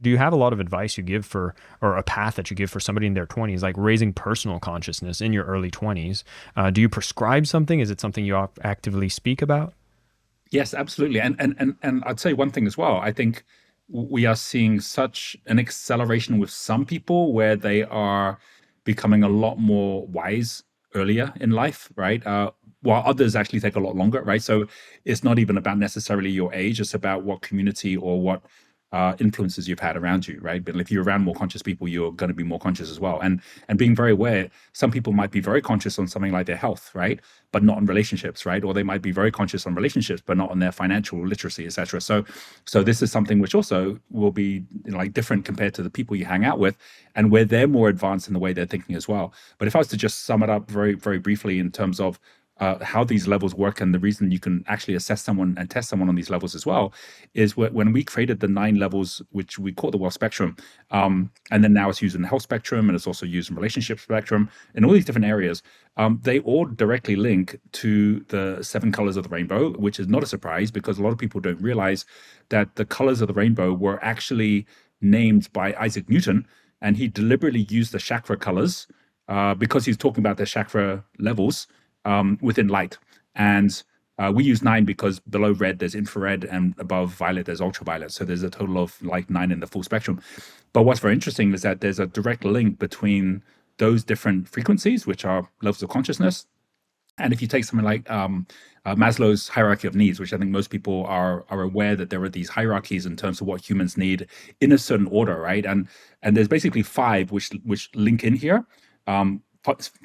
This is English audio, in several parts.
Do you have a lot of advice you give for, or a path that you give for somebody in their 20s, like raising personal consciousness in your early 20s? Do you prescribe something? Is it something you actively speak about? Yes, absolutely. And I'd say one thing as well. I think we are seeing such an acceleration with some people where they are becoming a lot more wise earlier in life, right? While others actually take a lot longer, right? So it's not even about necessarily your age, it's about what community or what influences you've had around you, right? But if you're around more conscious people, you're going to be more conscious as well. And being very aware, some people might be very conscious on something like their health, right? But not on relationships, right? Or they might be very conscious on relationships, but not on their financial literacy, etc. So this is something which also will be, like, different compared to the people you hang out with, and where they're more advanced in the way they're thinking as well. But if I was to just sum it up very, very briefly in terms of how these levels work, and the reason you can actually assess someone and test someone on these levels as well, is when we created the 9 levels, which we call the wealth spectrum, and then now it's used in the health spectrum, and it's also used in relationship spectrum, in all these different areas. They all directly link to the 7 colors of the rainbow, which is not a surprise because a lot of people don't realize that the colors of the rainbow were actually named by Isaac Newton, and he deliberately used the chakra colors because he's talking about the chakra levels within light. And we use 9 because below red there's infrared, and above violet there's ultraviolet. So there's a total of like 9 in the full spectrum. But what's very interesting is that there's a direct link between those different frequencies, which are levels of consciousness. And if you take something like Maslow's hierarchy of needs, which I think most people are aware that there are these hierarchies in terms of what humans need in a certain order, right? And there's basically 5 which link in here.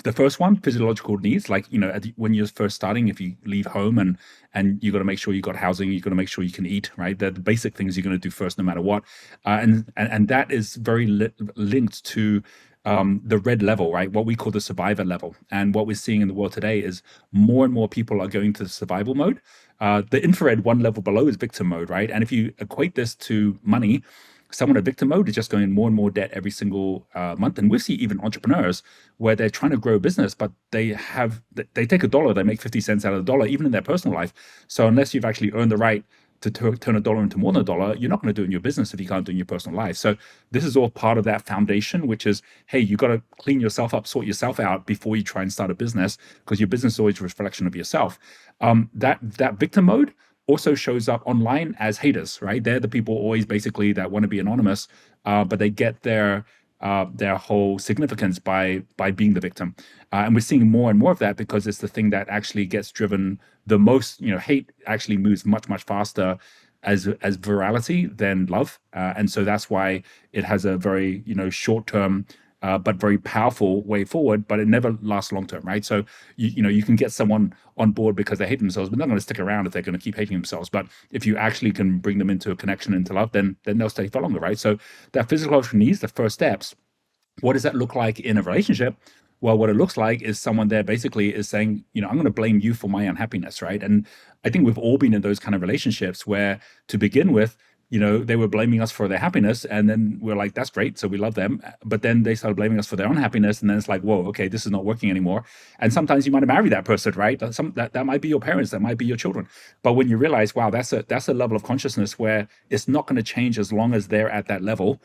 The first one, physiological needs, like, when you're first starting, if you leave home and you got to make sure you got housing, you got to make sure you can eat, right? They're the basic things you're going to do first, no matter what. And that is very linked to the red level, right? What we call the survivor level. And what we're seeing in the world today is more and more people are going to the survival mode. The infrared one level below is victim mode, right? And if you equate this to money, someone in victim mode is just going in more and more debt every single month. And we see even entrepreneurs where they're trying to grow a business, but they take a dollar, they make 50 cents out of the dollar, even in their personal life. So unless you've actually earned the right to turn a dollar into more than a dollar, you're not going to do it in your business if you can't do it in your personal life. So this is all part of that foundation, which is, hey, you got to clean yourself up, sort yourself out before you try and start a business, because your business is always a reflection of yourself. That victim mode also shows up online as haters, right? They're the people always basically that want to be anonymous, but they get their whole significance by being the victim. And we're seeing more and more of that because it's the thing that actually gets driven the most. Hate actually moves much, much faster as virality than love. And so that's why it has a very, short term but very powerful way forward, but it never lasts long term, right? So you can get someone on board because they hate themselves, but they're not going to stick around if they're going to keep hating themselves. But if you actually can bring them into a connection, into love, then they'll stay for longer, right? So that physiological needs, the first steps. What does that look like in a relationship? Well, what it looks like is someone there basically is saying, I'm going to blame you for my unhappiness, right? And I think we've all been in those kind of relationships where, to begin with, they were blaming us for their happiness, and then we're like, that's great, so we love them. But then they started blaming us for their unhappiness, and then it's like, whoa, okay, this is not working anymore. And sometimes you might have married that person, right? That might be your parents, that might be your children. But when you realize, wow, that's a level of consciousness where it's not going to change as long as they're at that level,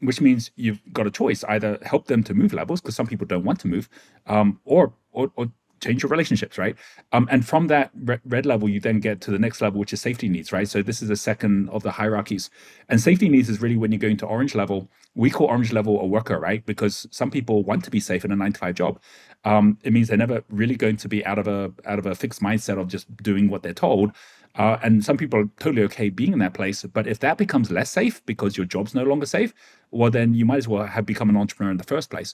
which means you've got a choice: either help them to move levels, because some people don't want to move, or change your relationships, right? And from that red level, you then get to the next level, which is safety needs, right? So this is the second of the hierarchies. And safety needs is really when you're going to orange level. We call orange level a worker, right? Because some people want to be safe in a 9 to 5 job. It means they're never really going to be out of a fixed mindset of just doing what they're told. And some people are totally okay being in that place. But if that becomes less safe because your job's no longer safe, well, then you might as well have become an entrepreneur in the first place.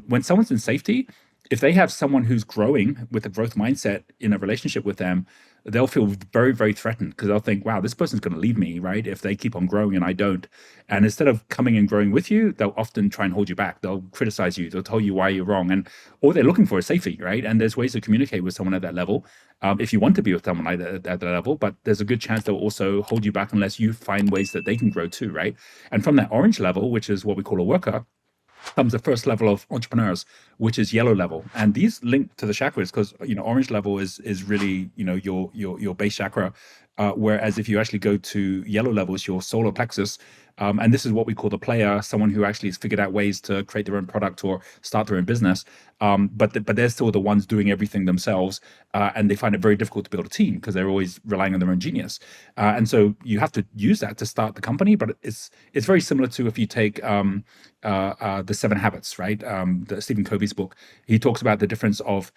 When someone's in safety, if they have someone who's growing with a growth mindset in a relationship with them, they'll feel very, very threatened, because they'll think, wow, this person's going to leave me, right? If they keep on growing and I don't. And instead of coming and growing with you, they'll often try and hold you back. They'll criticize you. They'll tell you why you're wrong. And all they're looking for is safety, right? And there's ways to communicate with someone at that level, if you want to be with someone like that at that level. But there's a good chance they'll also hold you back unless you find ways that they can grow too, right? And from that orange level, which is what we call a worker, comes the first level of entrepreneurs, which is yellow level. And these link to the chakras because orange level is really your base chakra, Whereas if you actually go to yellow levels, your solar plexus, and this is what we call the player, someone who actually has figured out ways to create their own product or start their own business. But they're still the ones doing everything themselves, and they find it very difficult to build a team because they're always relying on their own genius. And so you have to use that to start the company. But it's very similar to if you take the Seven Habits, right? The Stephen Covey's book. He talks about the difference of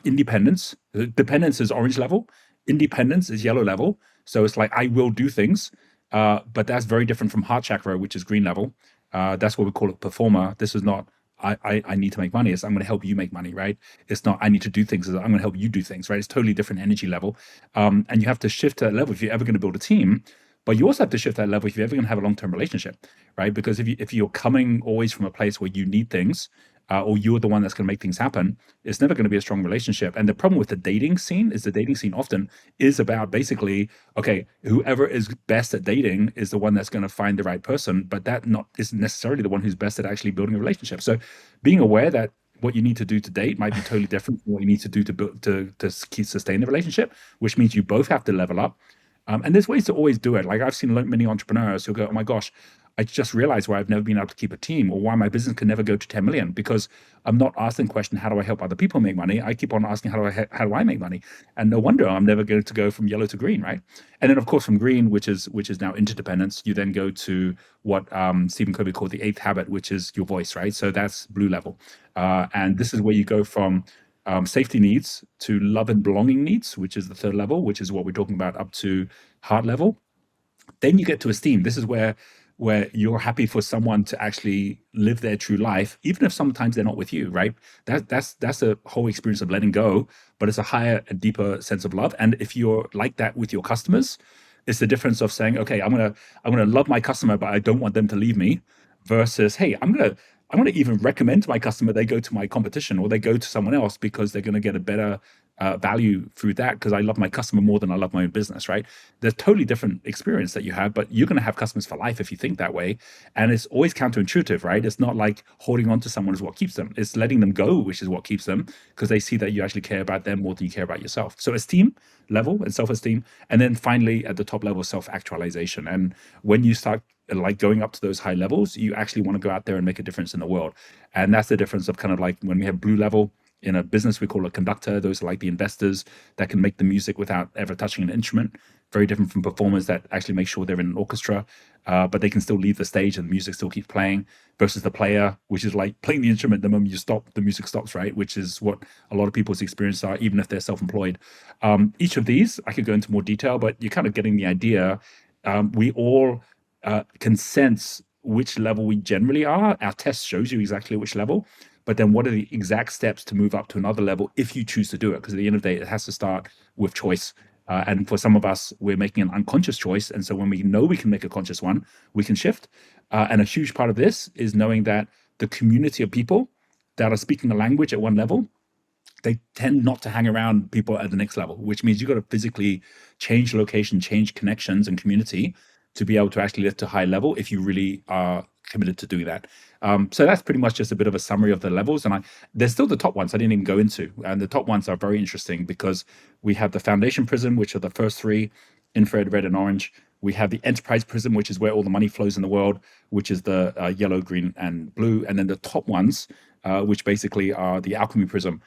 independence. Dependence is orange level. Independence is yellow level. So it's like I will do things, but that's very different from heart chakra, which is green level. That's what we call a performer. This is not I need to make money. It's I'm going to help you make money, right? It's not I need to do things. It's I'm going to help you do things, right? It's totally different energy level, and you have to shift to that level if you're ever going to build a team. But you also have to shift that level if you're ever going to have a long-term relationship, right? Because if you're coming always from a place where you need things, or you're the one that's going to make things happen, it's never going to be a strong relationship. And the problem with the dating scene is the dating scene often is about basically, okay, whoever is best at dating is the one that's going to find the right person, but that not isn't necessarily the one who's best at actually building a relationship. So being aware that what you need to do to date might be totally different from what you need to do to build to keep sustain the relationship, which means you both have to level up. And there's ways to always do it. Like I've seen many entrepreneurs who go, "Oh my gosh, I just realized why I've never been able to keep a team, or why my business can never go to 10 million because I'm not asking the question, how do I help other people make money? I keep on asking, how do I make money? And no wonder I'm never going to go from yellow to green, right? And then of course from green, which is now interdependence, you then go to what Stephen Covey called the eighth habit, which is your voice, right? So that's blue level, and this is where you go from safety needs to love and belonging needs, which is the third level, which is what we're talking about, up to heart level. Then you get to esteem. This is where you're happy for someone to actually live their true life, even if sometimes they're not with you, right? That's a whole experience of letting go, but it's a higher and deeper sense of love. And if you're like that with your customers, it's the difference of saying, okay, I'm gonna love my customer, but I don't want them to leave me, versus, hey, I'm gonna even recommend to my customer they go to my competition or they go to someone else because they're gonna get a better value through that because I love my customer more than I love my own business, right? There's totally different experience that you have, but you're going to have customers for life if you think that way. And it's always counterintuitive, right? It's not like holding on to someone is what keeps them. It's letting them go, which is what keeps them, because they see that you actually care about them more than you care about yourself. So esteem level and self-esteem. And then finally at the top level, self-actualization. And when you start like going up to those high levels, you actually want to go out there and make a difference in the world. And that's the difference of kind of like when we have blue level in a business, we call a conductor. Those are like the investors that can make the music without ever touching an instrument. Very different from performers that actually make sure they're in an orchestra, but they can still leave the stage and the music still keeps playing. Versus the player, which is like playing the instrument. The moment you stop, the music stops, right? Which is what a lot of people's experience are, even if they're self-employed. Each of these, I could go into more detail, but you're kind of getting the idea. We all can sense which level we generally are. Our test shows you exactly which level, but then what are the exact steps to move up to another level if you choose to do it? Because at the end of the day, it has to start with choice. And for some of us, we're making an unconscious choice. And so when we know we can make a conscious one, we can shift. And a huge part of this is knowing that the community of people that are speaking a language at one level, they tend not to hang around people at the next level, which means you've got to physically change location, change connections and community to be able to actually lift to high level if you really are committed to doing that. So that's pretty much just a bit of a summary of the levels. And there's still the top ones I didn't even go into. And the top ones are very interesting because we have the foundation prism, which are the first three, infrared, red, and orange. We have the enterprise prism, which is where all the money flows in the world, which is the yellow, green, and blue. And then the top ones, which basically are the alchemy prism.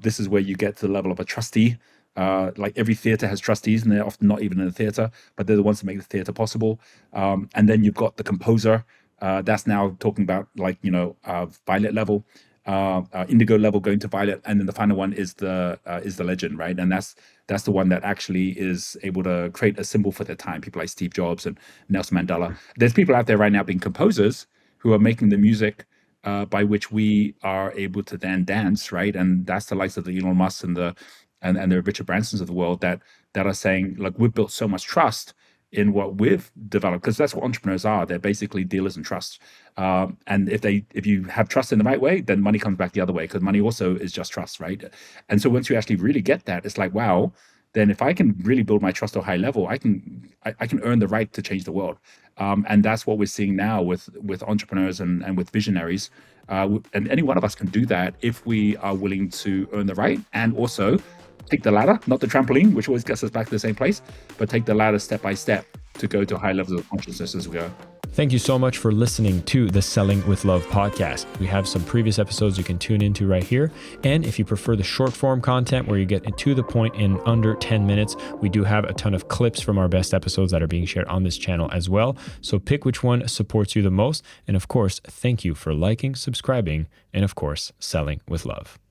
This is where you get to the level of a trustee. Like every theater has trustees, and they're often not even in the theater, but they're the ones that make the theater possible. And then you've got the composer. That's now talking about like violet level, indigo level going to violet, and then the final one is the legend, right? And that's the one that actually is able to create a symbol for their time. People like Steve Jobs and Nelson Mandela. There's people out there right now being composers who are making the music by which we are able to then dance, right? And that's the likes of the Elon Musk and the Richard Bransons of the world that are saying, look, we've built so much trust in what we've developed, because that's what entrepreneurs are. They're basically dealers in trust. And if you have trust in the right way, then money comes back the other way, because money also is just trust, right? And so once you actually really get that, it's like, wow, then if I can really build my trust to a high level, I can earn the right to change the world. And that's what we're seeing now with entrepreneurs and with visionaries. And any one of us can do that if we are willing to earn the right and also take the ladder, not the trampoline, which always gets us back to the same place, but take the ladder step by step to go to high levels of consciousness as we go. Thank you so much for listening to the Selling with Love podcast. We have some previous episodes you can tune into right here. And if you prefer the short form content where you get to the point in under 10 minutes, we do have a ton of clips from our best episodes that are being shared on this channel as well. So pick which one supports you the most. And of course, thank you for liking, subscribing, and of course, selling with love.